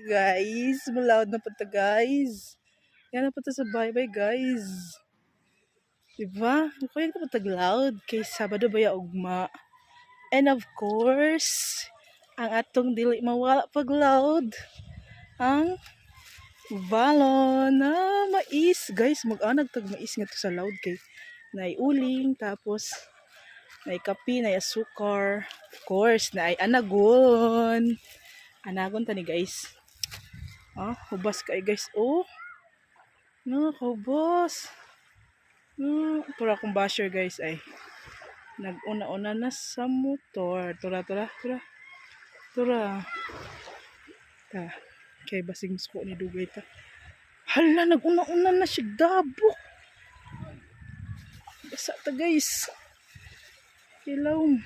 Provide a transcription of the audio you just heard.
Guys, malawad na punta guys. Yan na punta sa bye-bye guys. Diba? Kaya na punta loud kay Sabado baya ugma. And of course, ang atong dili mawala pag loud. Ang balon na mais. Guys, mag-anag tag mais nga to sa loud kay nay uling tapos nay kape, nay asukar. Of course, nay anagon. Anagon tani guys. Ah, hubas kay guys. Oh. No, hubas. No, tura akong basher guys ay. Nag-una-una na sa motor. Tura. Ta. Kay basing musko ni dugay ta. Hala, nag-una-una na siya dabo. Basa ta guys. Kilawm.